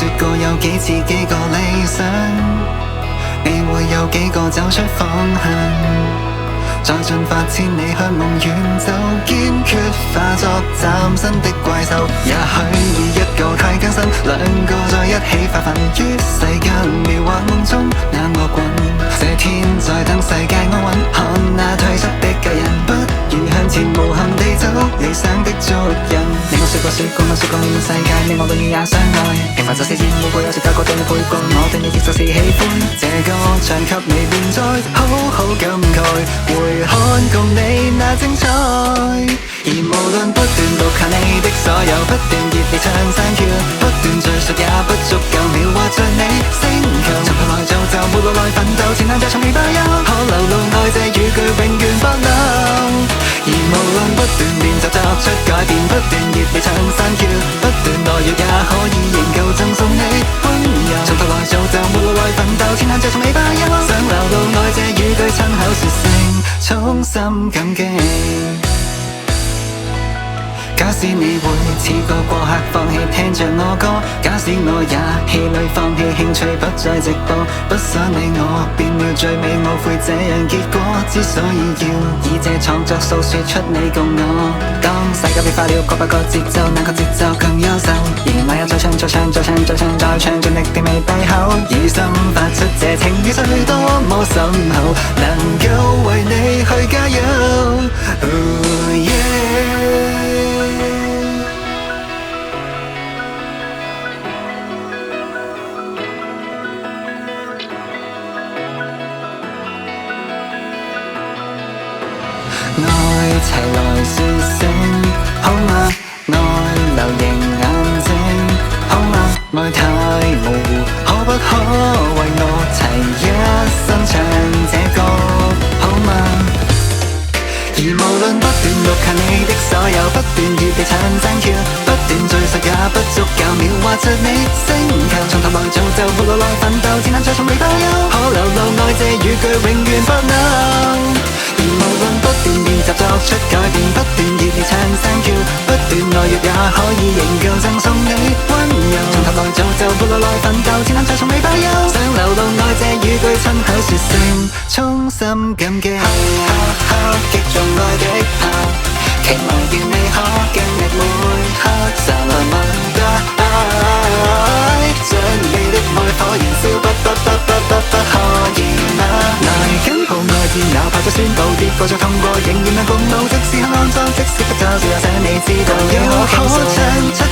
說過有幾次幾個理想，你會有幾個走出方向？再進發千里向夢遠走，堅決化作嶄新的怪獸。也許以一個太艱辛，兩個在一起發奮於世間描畫夢中那惡棍。這天在等世界安穩，看那退縮的巨人，不如向前無憾地走理想的足印。你我說過說過世界，你我永遠也相愛。平凡就是厭惡過，有時教過對你背過，我對你亦就是喜歡。這個唱給你便再好好感慨，回看共你那精彩。而無論不斷讀下你的所有，不斷熱烈唱 thank you， 不斷敘述也不足夠描畫着你星球。從頭來造就，沒路來奮鬥，前行着從未罷休，可流露愛這語句永遠不朽。而無論不斷練習作出改變，不斷熱烈唱 thank you， 不斷懦弱也可以仍舊贈送你溫柔。從頭來造就，沒路來奮鬥，前行着從未罷休，想流露愛這語句親口說聲衷心感激。假使你會似個過客放棄聽着我歌，假使我也氣餒放棄興趣不再直播，不想你我變了最美無悔這樣結果。之所以要以這創作訴說出你共我，當世界變化了各不各節奏，哪個節奏更優秀？而我也再唱再唱再唱再唱再唱，盡力地未閉口，以心發出這情意緒多麼深厚，能夠為你去加油。愛齊來說聲好嗎？愛流凝眼睛好嗎？愛太模糊，可不可為我齊一生唱這歌好嗎？而無論不斷錄下你的所有，不斷熱烈唱 thank you， 不斷敘述也不足夠描畫着你星球。從頭來造就，沒路來奮鬥，前行着從未罷休，可流露愛這語句永遠不朽。而無論不斷練習作出改變，不斷熱烈唱 thank you， 不斷懦弱也可以仍舊贈送你溫柔。從頭來造就，沒路來奮鬥，前行着從未罷休，想流露愛這語句親口說聲衷心感激。擊中愛的炮，期望見你可經歷每刻燦爛問答，將你的愛火燃燒，不可以嗎？來緊抱愛意，哪怕再宣佈跌過再痛過，仍然能共舞，即使很骯髒，即使不找，只有想你知道，要可唱。